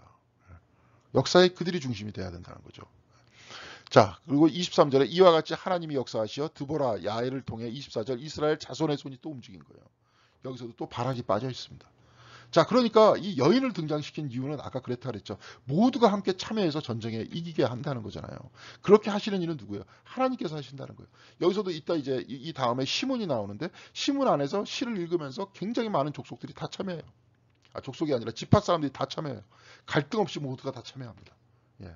역사에 그들이 중심이 돼야 된다는 거죠. 자, 그리고 23절에 이와 같이 하나님이 역사하시어 드보라 야엘을 통해 24절 이스라엘 자손의 손이 또 움직인 거예요. 여기서도 또 바락이 빠져 있습니다. 자, 그러니까 이 여인을 등장시킨 이유는 아까 그랬다 그랬죠. 모두가 함께 참여해서 전쟁에 이기게 한다는 거잖아요. 그렇게 하시는 이는 누구예요? 하나님께서 하신다는 거예요. 여기서도 이따 이제 이 다음에 시문이 나오는데 시문 안에서 시를 읽으면서 굉장히 많은 족속들이 다 참여해요. 족속이 아니라 지파 사람들이 다 참여해요. 갈등 없이 모두가 다 참여합니다. 예.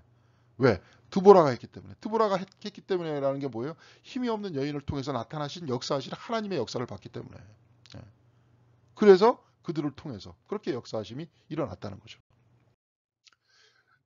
왜? 드보라가 했기 때문에. 드보라가 했기 때문에라는 게 뭐예요? 힘이 없는 여인을 통해서 나타나신 역사하신 하나님의 역사를 봤기 때문에. 예. 그래서 그들을 통해서 그렇게 역사하심이 일어났다는 거죠.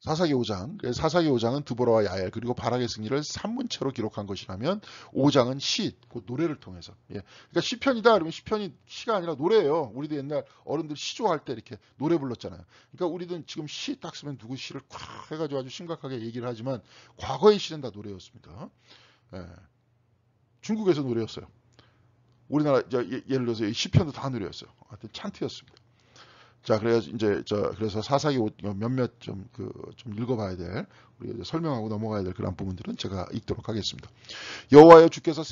사사기 5장. 사사기 5장은 드보라와 야엘 그리고 바락의 승리를 산문체로 기록한 것이라면 5장은 시, 그 노래를 통해서. 예. 그러니까 시편이다 그러면 시편이 시가 아니라 노래예요. 우리도 옛날 어른들 시조할 때 이렇게 노래 불렀잖아요. 그러니까 우리는 지금 시 딱 쓰면 누구 시를 콱 해가지고 아주 심각하게 얘기를 하지만 과거의 시는 다 노래였습니다. 예. 중국에서 노래였어요. 우리나라 예를 들어서 시편도 다 노래였어요. 하여튼 찬트였습니다. 자, 그래서 사사기 몇몇 좀 읽어봐야 될, 우리가 설명하고 넘어가야 될 그런 부분들은 제가 읽도록 하겠습니다. 여호와여 주께서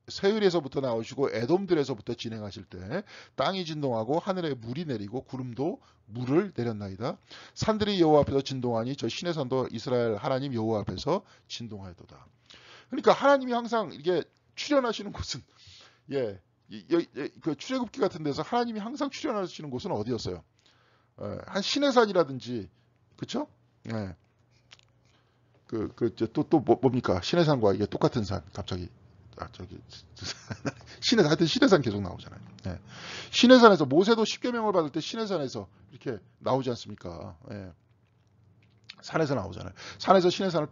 세일에서부터 나오시고 에돔들에서부터 진행하실 때 땅이 진동하고 하늘에 물이 내리고 구름도 물을 내렸나이다. 산들이 여호와 앞에서 진동하니 저 신의 산도 이스라엘 하나님 여호와 앞에서 진동하였도다. 그러니까 하나님이 항상 이게 출현하시는 곳은 그 출애굽기 같은 데서 하나님이 항상 출현하시는 곳은 어디였어요? 한 시내산이라든지, 그쵸? 예. 또 뭡니까? 시내산과 이게 똑같은 산, 갑자기. 하여튼 시내산 계속 나오잖아요. 예. 시내산에서, 모세도 십계명을 받을 때 시내산에서 이렇게 나오지 않습니까? 예. 산에서 나오잖아요. 산에서 시내산을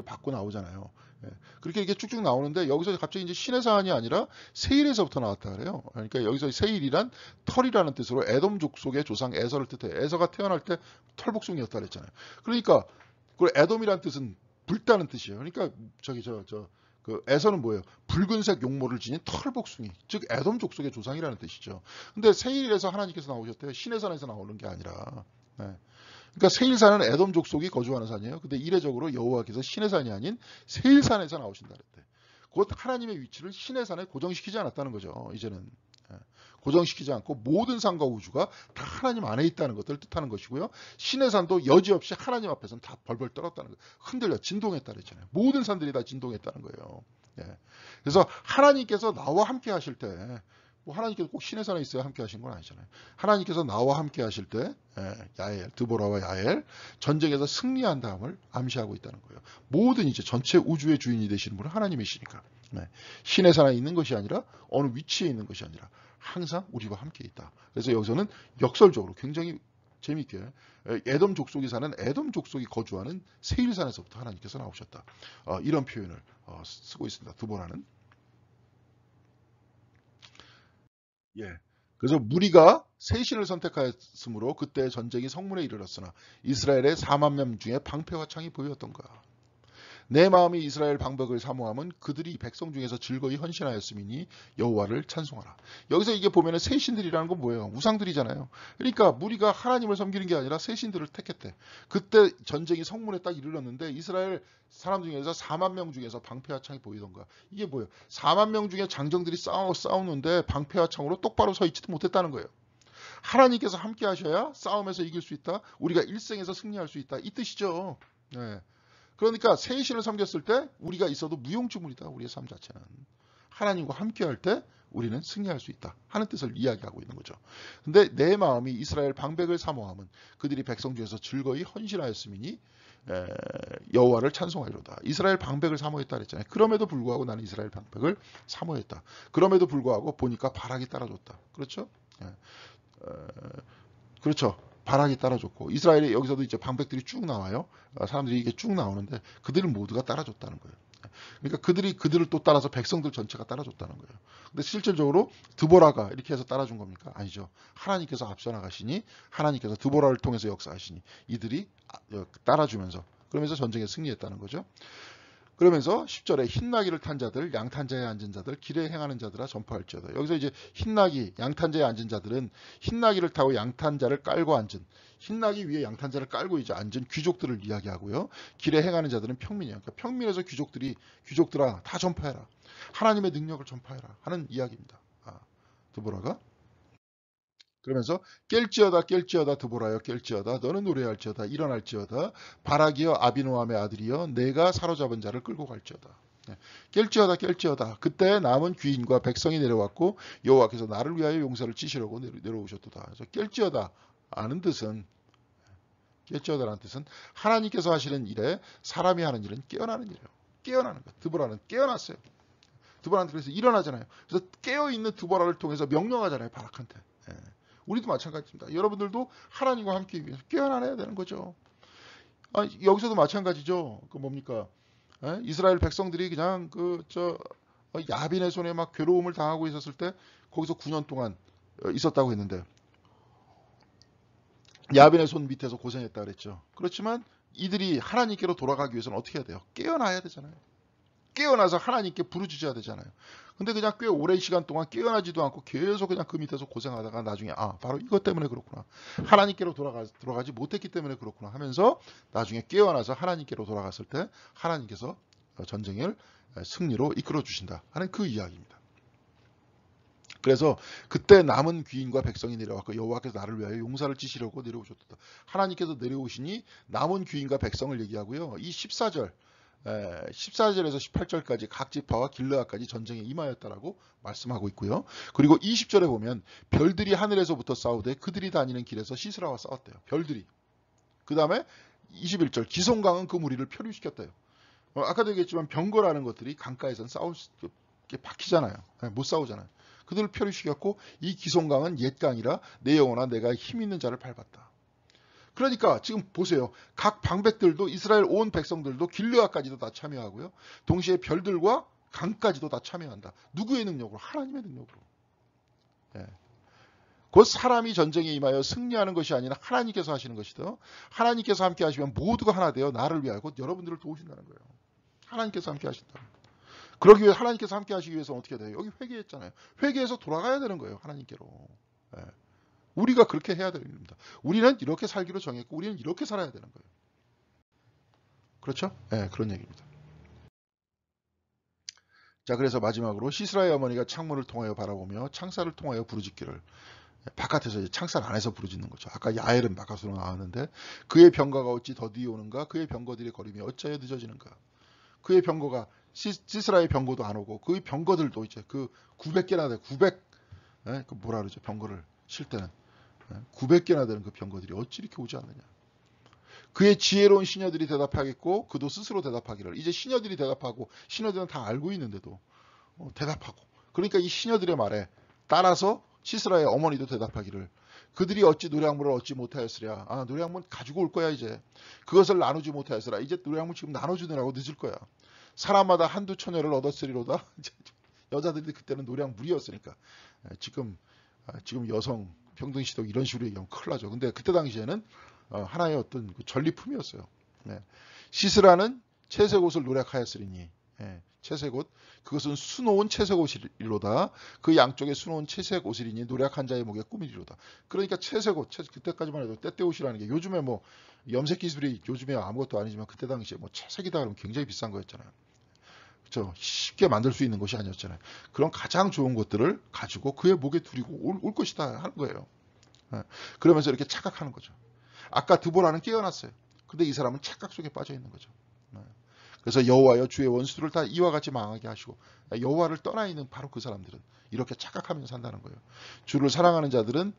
받고 나오잖아요. 예. 그렇게 이렇게 쭉쭉 나오는데 여기서 갑자기 이제 시내산이 아니라 세일에서부터 나왔다 그래요. 그러니까 여기서 세일이란 털이라는 뜻으로 에돔 족속의 조상 에서를 뜻해요. 에서가 태어날 때 털복숭이였다 그랬잖아요. 그러니까 그 에돔이란 뜻은 붉다는 뜻이에요. 그러니까 그 에서는 뭐예요? 붉은색 용모를 지닌 털복숭이, 즉 에돔 족속의 조상이라는 뜻이죠. 근데 세일에서 하나님께서 나오셨대요. 시내산에서 나오는 게 아니라. 네. 그러니까 세일산은 에돔 족속이 거주하는 산이에요. 근데 이례적으로 여호와께서 시내산이 아닌 세일산에서 나오신다 그랬대. 곧 하나님의 위치를 시내산에 고정시키지 않았다는 거죠. 이제는 고정시키지 않고 모든 산과 우주가 다 하나님 안에 있다는 것을 뜻하는 것이고요. 시내산도 여지없이 하나님 앞에서는 다 벌벌 떨었다는 거예요. 흔들려 진동했다 그랬잖아요. 모든 산들이 다 진동했다는 거예요. 그래서 하나님께서 나와 함께 하실 때, 뭐 하나님께서 꼭 시내산에 있어야 함께 하신 건 아니잖아요. 하나님께서 나와 함께 하실 때 야엘, 드보라와 야엘 전쟁에서 승리한 다음을 암시하고 있다는 거예요. 모든 이제 전체 우주의 주인이 되시는 분은 하나님이시니까. 시내산에 있는 것이 아니라 어느 위치에 있는 것이 아니라 항상 우리와 함께 있다. 그래서 여기서는 역설적으로 굉장히 재미있게 에돔 족속이 사는 에돔 족속이 거주하는 세일산에서부터 하나님께서 나오셨다. 이런 표현을 쓰고 있습니다. 드보라는. 예. 그래서 무리가 새 신을 선택하였으므로 그때 전쟁이 성문에 이르렀으나 이스라엘의 4만 명 중에 방패와 창이 보였던가. 내 마음이 이스라엘 방백을 사모함은 그들이 백성 중에서 즐거이 헌신하였음이니 여호와를 찬송하라. 여기서 이게 보면은 새 신들이라는 건 뭐예요? 우상들이잖아요. 그러니까 무리가 하나님을 섬기는 게 아니라 새 신들을 택했대. 그때 전쟁이 성문에 딱 이르렀는데 이스라엘 사람 중에서 4만 명 중에서 방패와 창이 보이던가. 이게 뭐예요? 4만 명 중에 장정들이 싸우는데 방패와 창으로 똑바로 서 있지도 못했다는 거예요. 하나님께서 함께 하셔야 싸움에서 이길 수 있다. 우리가 일생에서 승리할 수 있다. 이 뜻이죠. 네. 그러니까 새 신을 섬겼을 때 우리가 있어도 무용지물이다. 우리의 삶 자체는. 하나님과 함께할 때 우리는 승리할 수 있다 하는 뜻을 이야기하고 있는 거죠. 근데 내 마음이 이스라엘 방백을 사모함은 그들이 백성 중에서 즐거이 헌신하였음이니 여호와를 찬송하리로다. 이스라엘 방백을 사모했다 그랬잖아요. 그럼에도 불구하고 나는 이스라엘 방백을 사모했다. 그럼에도 불구하고 보니까 바락이 따라줬다. 그렇죠? 그렇죠. 바락이 따라줬고 이스라엘이 여기서도 이제 방백들이 쭉 나와요. 사람들이 이게 쭉 나오는데 그들을 모두가 따라줬다는 거예요. 그러니까 그들을 또 따라서 백성들 전체가 따라줬다는 거예요. 근데 실질적으로 드보라가 이렇게 해서 따라준 겁니까? 아니죠. 하나님께서 앞서 나가시니 하나님께서 드보라를 통해서 역사하시니 이들이 따라주면서 그러면서 전쟁에 승리했다는 거죠. 그러면서 10절에 흰나귀를 탄 자들, 양탄자에 앉은 자들, 길에 행하는 자들아 전파할지어다. 여기서 이제 흰나귀, 양탄자에 앉은 자들은 흰나귀를 타고 양탄자를 깔고 앉은, 흰나귀 위에 양탄자를 깔고 이제 앉은 귀족들을 이야기하고요. 길에 행하는 자들은 평민이에요. 그러니까 평민에서 귀족들아 다 전파해라. 하나님의 능력을 전파해라 하는 이야기입니다. 드보라가. 그러면서 깰지어다 드보라여 깰지어다 너는 노래할지어다 일어날지어다 바라기여 아비노함의 아들이여 내가 사로잡은 자를 끌고 갈지어다. 깰지어다 그때 남은 귀인과 백성이 내려왔고 여호와께서 나를 위하여 용사를 찌시려고 내려오셨도다. 그래서 깰지어다 아는 뜻은 깰지어다라는 뜻은 하나님께서 하시는 일에 사람이 하는 일은 깨어나는 일이에요. 깨어나는 것. 드보라는 깨어났어요. 드보라한테 그래서 일어나잖아요. 그래서 깨어있는 드보라를 통해서 명령하잖아요. 바락한테. 우리도 마찬가지입니다. 여러분들도 하나님과 함께 위해서 깨어나야 되는 거죠. 여기서도 마찬가지죠. 그 뭡니까? 이스라엘 백성들이 그냥 야빈의 손에 막 괴로움을 당하고 있었을 때 거기서 9년 동안 있었다고 했는데 야빈의 손 밑에서 고생했다 그랬죠. 그렇지만 이들이 하나님께로 돌아가기 위해서는 어떻게 해야 돼요? 깨어나야 되잖아요. 깨어나서 하나님께 부르짖어야 되잖아요. 근데 그냥 꽤 오랜 시간 동안 깨어나지도 않고 계속 그냥 그 밑에서 고생하다가 나중에 바로 이것 때문에 그렇구나. 하나님께로 돌아가지 못했기 때문에 그렇구나 하면서 나중에 깨어나서 하나님께로 돌아갔을 때 하나님께서 전쟁을 승리로 이끌어 주신다 하는 그 이야기입니다. 그래서 그때 남은 귀인과 백성이 내려왔고 여호와께서 나를 위하여 용사를 찌시려고 내려오셨다. 하나님께서 내려오시니 남은 귀인과 백성을 얘기하고요. 이 14절에서 18절까지 각 지파와 길르앗까지 전쟁에 임하였다라고 말씀하고 있고요. 그리고 20절에 보면 별들이 하늘에서부터 싸우되 그들이 다니는 길에서 시스라와 싸웠대요. 별들이. 그 다음에 21절 기송강은 그 무리를 표류시켰대요. 아까도 얘기했지만 병거라는 것들이 강가에서는 박히잖아요. 못 싸우잖아요. 그들을 표류시켰고 이 기송강은 옛 강이라 내 영혼아 내가 힘 있는 자를 밟았다. 그러니까 지금 보세요. 각 방백들도 이스라엘 온 백성들도 길르앗까지도 다 참여하고요. 동시에 별들과 강까지도 다 참여한다. 누구의 능력으로? 하나님의 능력으로. 곧 사람이 전쟁에 임하여 승리하는 것이 아니라 하나님께서 하시는 것이다. 하나님께서 함께 하시면 모두가 하나 되어 나를 위하여 곧 여러분들을 도우신다는 거예요. 하나님께서 함께 하신다. 그러기 위해 하나님께서 함께 하시기 위해서는 어떻게 돼요? 여기 회개했잖아요. 회개해서 돌아가야 되는 거예요. 하나님께로. 우리가 그렇게 해야 됩니다. 우리는 이렇게 살기로 정했고 우리는 이렇게 살아야 되는 거예요. 그렇죠? 그런 얘기입니다. 자, 그래서 마지막으로 시스라의 어머니가 창문을 통하여 바라보며 창살을 통하여 부르짖기를 바깥에서 창살 안에서 부르짖는 거죠. 아까 야엘은 바깥으로 나왔는데 그의 병거가 어찌 더디어 오는가 그의 병거들의 걸음이 어찌하여 늦어지는가 그의 병거가 시스라의 병거도 안 오고 그 병거들도 이제 그 900개나 돼 900 그 뭐라 그러죠 병거를 실 때는 900개나 되는 그 병거들이 어찌 이렇게 오지 않느냐. 그의 지혜로운 시녀들이 대답하겠고 그도 스스로 대답하기를. 이제 시녀들이 대답하고 시녀들은 다 알고 있는데도 대답하고. 그러니까 이 시녀들의 말에 따라서 시스라의 어머니도 대답하기를. 그들이 어찌 노량물을 얻지 못하였으랴. 노량물 가지고 올 거야 이제. 그것을 나누지 못하였으라. 이제 노량물 지금 나눠주느라고 늦을 거야. 사람마다 한두 처녀를 얻었으리로다. 여자들이 그때는 노량물이었으니까. 지금 지금 여성 평등시도 이런 식으로 얘기하면 큰일 나죠. 근데 그때 당시에는 하나의 어떤 그 전리품이었어요. 네. 시스라는 채색 옷을 노력하였으리니, 채색 옷, 그것은 수놓은 채색 옷이로다. 그 양쪽에 수놓은 채색 옷이리니 노력한 자의 목에 꿈이리로다. 그러니까 채색 옷, 그때까지만 해도 때때 옷이라는 게 요즘에 뭐 염색 기술이 요즘에 아무것도 아니지만 그때 당시에 뭐 채색이다 그러면 굉장히 비싼 거였잖아요. 그렇죠. 쉽게 만들 수 있는 것이 아니었잖아요. 그런 가장 좋은 것들을 가지고 그의 목에 두리고 올 것이다 하는 거예요. 그러면서 이렇게 착각하는 거죠. 아까 드보라는 깨어났어요. 근데 이 사람은 착각 속에 빠져 있는 거죠. 그래서 여호와여 주의 원수들을 다 이와 같이 망하게 하시고, 여호와를 떠나 있는 바로 그 사람들은 이렇게 착각하면서 산다는 거예요. 주를 사랑하는 자들은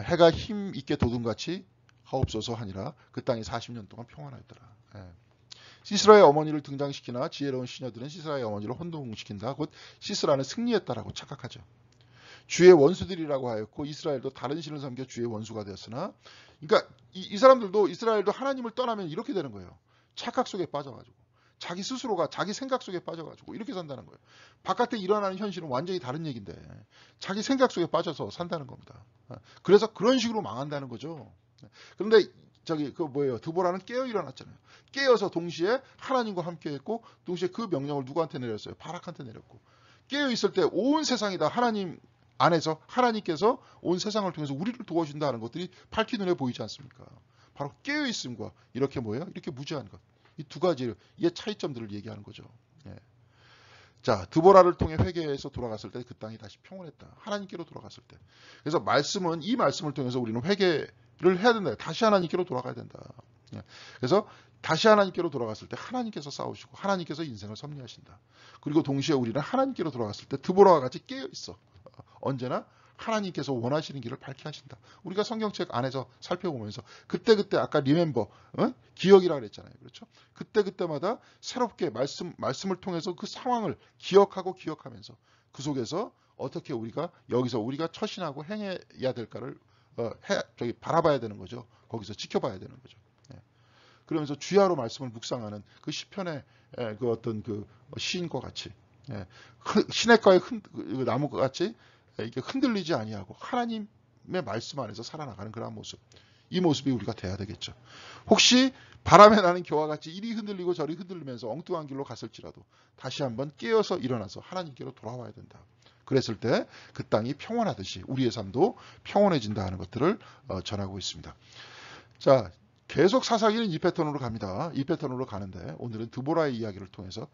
해가 힘 있게 돋음같이 하옵소서 하니라. 그 땅이 40년 동안 평안하였더라. 시스라의 어머니를 등장시키나 지혜로운 시녀들은 시스라의 어머니를 혼동시킨다. 곧 시스라는 승리했다라고 착각하죠. 주의 원수들이라고 하였고 이스라엘도 다른 신을 섬겨 주의 원수가 되었으나, 그러니까 이 사람들도 이스라엘도 하나님을 떠나면 이렇게 되는 거예요. 착각 속에 빠져가지고 자기 스스로가 자기 생각 속에 빠져가지고 이렇게 산다는 거예요. 바깥에 일어나는 현실은 완전히 다른 얘기인데 자기 생각 속에 빠져서 산다는 겁니다. 그래서 그런 식으로 망한다는 거죠. 그런데 드보라는 깨어 일어났잖아요. 깨어서 동시에 하나님과 함께했고 동시에 그 명령을 누구한테 내렸어요? 바락한테 내렸고, 깨어 있을 때 온 세상이 다 하나님 안에서 하나님께서 온 세상을 통해서 우리를 도와준다는 것들이 밝히 눈에 보이지 않습니까? 바로 깨어 있음과 이렇게 뭐예요? 이렇게 무지한 것. 이 두 가지의 차이점들을 얘기하는 거죠. 자, 드보라를 통해 회개해서 돌아갔을 때 그 땅이 다시 평온했다. 하나님께로 돌아갔을 때. 그래서 이 말씀을 통해서 우리는 회개를 해야 된다. 다시 하나님께로 돌아가야 된다. 그래서 다시 하나님께로 돌아갔을 때 하나님께서 싸우시고 하나님께서 인생을 섭리하신다. 그리고 동시에 우리는 하나님께로 돌아갔을 때 드보라와 같이 깨어 있어. 언제나 하나님께서 원하시는 길을 밝게 하신다. 우리가 성경책 안에서 살펴보면서 그때그때 아까 리멤버, 기억이라 그랬잖아요. 그렇죠? 그때그때마다 새롭게 말씀을 통해서 그 상황을 기억하면서 그 속에서 어떻게 여기서 우리가 처신하고 행해야 될까를 바라봐야 되는 거죠. 거기서 지켜봐야 되는 거죠. 그러면서 주야로 말씀을 묵상하는 그 시편의 그 어떤 그 시인과 같이, 시냇가의 나무와 같이 이게 흔들리지 아니하고 하나님의 말씀 안에서 살아나가는 그런 모습, 이 모습이 우리가 돼야 되겠죠. 혹시 바람에 나는 겨와 같이 이리 흔들리고 저리 흔들리면서 엉뚱한 길로 갔을지라도 다시 한번 깨어서 일어나서 하나님께로 돌아와야 된다. 그랬을 때 그 땅이 평온하듯이 우리의 삶도 평온해진다 하는 것들을 전하고 있습니다. 자, 계속 사사기는 이 패턴으로 갑니다. 이 패턴으로 가는데 오늘은 드보라의 이야기를 통해서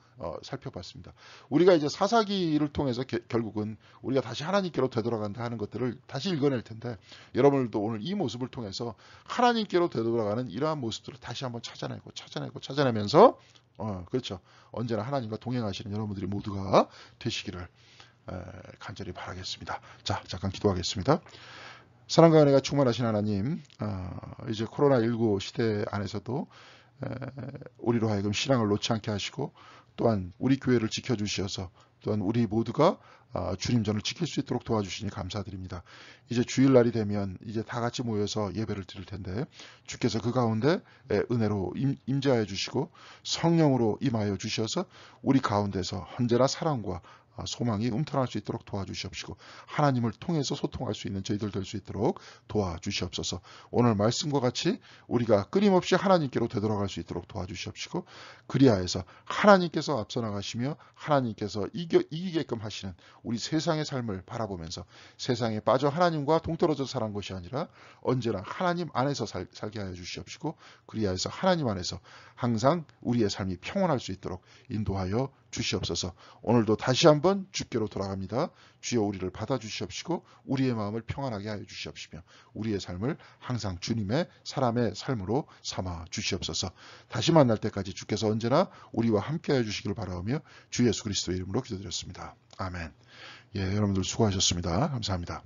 살펴봤습니다. 우리가 이제 사사기를 통해서 결국은 우리가 다시 하나님께로 되돌아간다 하는 것들을 다시 읽어낼 텐데, 여러분들도 오늘 이 모습을 통해서 하나님께로 되돌아가는 이러한 모습들을 다시 한번 찾아내면서 그렇죠. 언제나 하나님과 동행하시는 여러분들이 모두가 되시기를 간절히 바라겠습니다. 자, 잠깐 기도하겠습니다. 사랑과 은혜가 충만하신 하나님, 이제 코로나19 시대 안에서도 우리로 하여금 신앙을 놓지 않게 하시고 또한 우리 교회를 지켜주셔서 또한 우리 모두가 주님전을 지킬 수 있도록 도와주시니 감사드립니다. 이제 주일날이 되면 이제 다 같이 모여서 예배를 드릴 텐데 주께서 그 가운데 은혜로 임재하여 주시고 성령으로 임하여 주셔서 우리 가운데서 언제나 사랑과 소망이 움터날 수 있도록 도와주시옵시고 하나님을 통해서 소통할 수 있는 저희들 될 수 있도록 도와주시옵소서. 오늘 말씀과 같이 우리가 끊임없이 하나님께로 되돌아갈 수 있도록 도와주시옵시고 그리하여서 하나님께서 앞서 나가시며 하나님께서 이기게끔 하시는 우리 세상의 삶을 바라보면서 세상에 빠져 하나님과 동떨어져 살한 것이 아니라 언제나 하나님 안에서 살게 하여 주시옵시고 그리하여서 하나님 안에서 항상 우리의 삶이 평온할 수 있도록 인도하여 주시옵소서. 오늘도 다시 한번 주께로 돌아갑니다. 주여 우리를 받아주시옵시고 우리의 마음을 평안하게 하여 주시옵시며 우리의 삶을 항상 주님의 사람의 삶으로 삼아 주시옵소서. 다시 만날 때까지 주께서 언제나 우리와 함께 하여 주시기를 바라오며 주 예수 그리스도의 이름으로 기도드렸습니다. 아멘. 예, 여러분들 수고하셨습니다. 감사합니다.